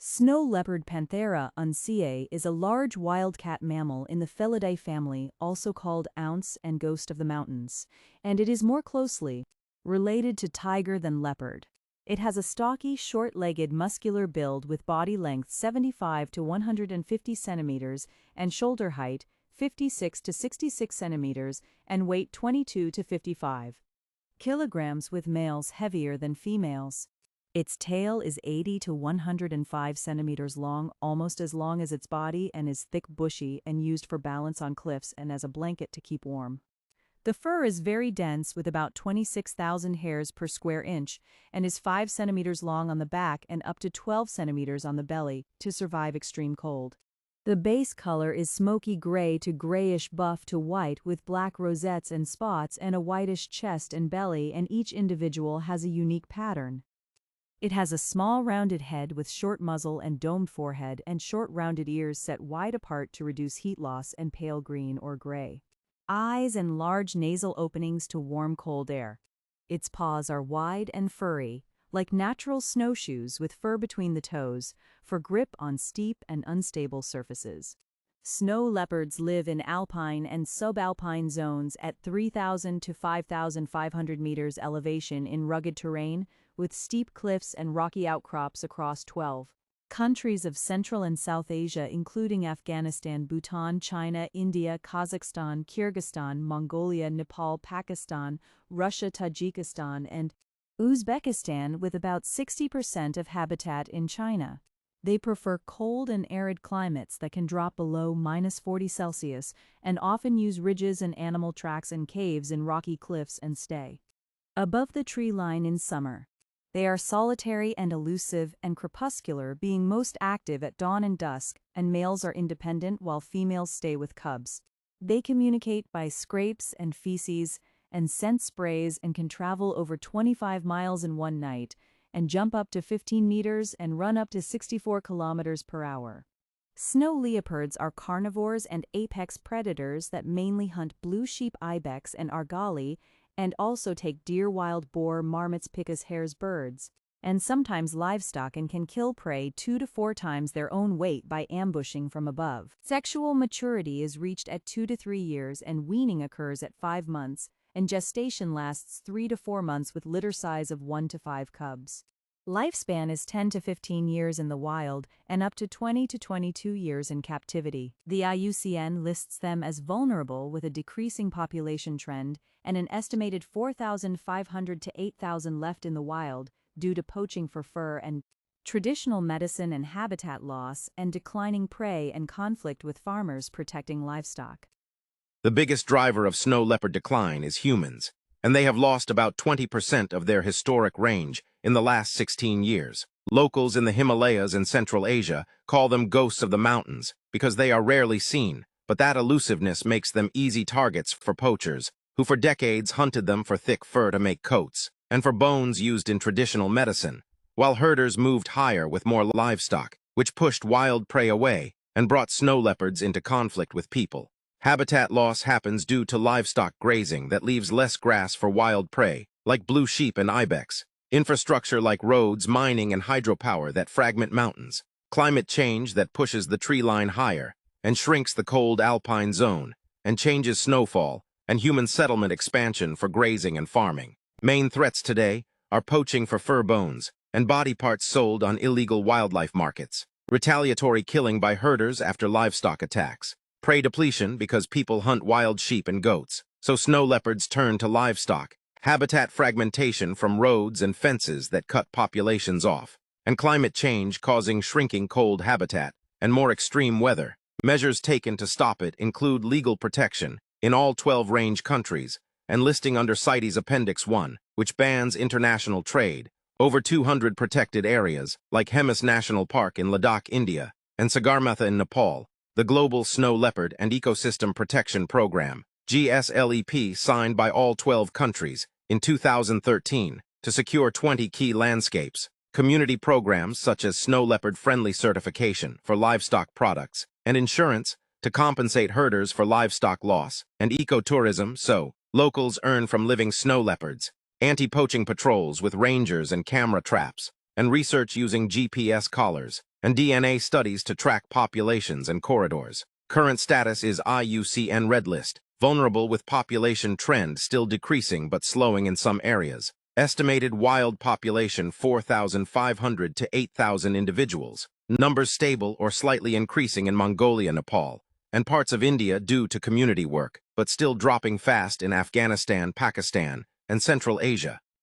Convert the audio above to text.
Snow leopard Panthera unciae is a large wildcat mammal in the Felidae family, also called ounce and ghost of the mountains, and it is more closely related to tiger than leopard. It has a stocky, short-legged, muscular build with body length 75 to 150 centimeters and shoulder height 56 to 66 centimeters and weight 22 to 55 kilograms, with males heavier than females. Its tail is 80 to 105 centimeters long, almost as long as its body, and is thick, bushy, and used for balance on cliffs and as a blanket to keep warm. The fur is very dense, with about 26,000 hairs per square inch, and is 5 centimeters long on the back and up to 12 centimeters on the belly to survive extreme cold. The base color is smoky gray to grayish buff to white, with black rosettes and spots and a whitish chest and belly, and each individual has a unique pattern. It has a small rounded head with short muzzle and domed forehead, and short rounded ears set wide apart to reduce heat loss, and pale green or gray eyes and large nasal openings to warm cold air. Its paws are wide and furry, like natural snowshoes, with fur between the toes, for grip on steep and unstable surfaces. Snow leopards live in alpine and subalpine zones at 3,000 to 5,500 meters elevation in rugged terrain, with steep cliffs and rocky outcrops across 12 countries of Central and South Asia, including Afghanistan, Bhutan, China, India, Kazakhstan, Kyrgyzstan, Mongolia, Nepal, Pakistan, Russia, Tajikistan, and Uzbekistan, with about 60% of habitat in China. They prefer cold and arid climates that can drop below -40 Celsius, and often use ridges and animal tracks and caves in rocky cliffs and stay above the tree line in summer. They are solitary and elusive and crepuscular, being most active at dawn and dusk, and males are independent while females stay with cubs. They communicate by scrapes and feces and scent sprays, and can travel over 25 miles in one night, and jump up to 15 meters and run up to 64 kilometers per hour. Snow leopards are carnivores and apex predators that mainly hunt blue sheep ibex and argali, and also take deer, wild boar, marmots, picas, hares, birds, and sometimes livestock, and can kill prey 2 to 4 times their own weight by ambushing from above. Sexual maturity is reached at 2 to 3 years, and weaning occurs at 5 months, and gestation lasts 3 to 4 months with litter size of 1 to 5 cubs. Lifespan is 10 to 15 years in the wild and up to 20 to 22 years in captivity. The IUCN lists them as vulnerable, with a decreasing population trend and an estimated 4,500 to 8,000 left in the wild due to poaching for fur and traditional medicine and habitat loss, and declining prey and conflict with farmers protecting livestock. The biggest driver of snow leopard decline is humans, and they have lost about 20% of their historic range in the last 16 years. Locals in the Himalayas and Central Asia call them ghosts of the mountains because they are rarely seen, but that elusiveness makes them easy targets for poachers, who for decades hunted them for thick fur to make coats, and for bones used in traditional medicine, while herders moved higher with more livestock, which pushed wild prey away and brought snow leopards into conflict with people. Habitat loss happens due to livestock grazing that leaves less grass for wild prey, like blue sheep and ibex, infrastructure like roads, mining, and hydropower that fragment mountains, climate change that pushes the tree line higher and shrinks the cold alpine zone, and changes snowfall, and human settlement expansion for grazing and farming. Main threats today are poaching for fur bones and body parts sold on illegal wildlife markets, retaliatory killing by herders after livestock attacks, prey depletion because people hunt wild sheep and goats, so snow leopards turn to livestock, habitat fragmentation from roads and fences that cut populations off, and climate change causing shrinking cold habitat and more extreme weather. Measures taken to stop it include legal protection in all 12 range countries, and listing under CITES Appendix 1, which bans international trade, over 200 protected areas, like Hemis National Park in Ladakh, India, and Sagarmatha in Nepal, the Global Snow Leopard and Ecosystem Protection Program, GSLEP, signed by all 12 countries in 2013 to secure 20 key landscapes. Community programs such as snow leopard-friendly certification for livestock products, and insurance to compensate herders for livestock loss, and ecotourism so locals earn from living snow leopards, anti-poaching patrols with rangers and camera traps, and research using GPS collars and DNA studies to track populations and corridors. Current status is IUCN Red List, vulnerable with population trend still decreasing but slowing in some areas. Estimated wild population 4,500 to 8,000 individuals. Numbers stable or slightly increasing in Mongolia, Nepal, and parts of India due to community work, but still dropping fast in Afghanistan, Pakistan, and Central Asia.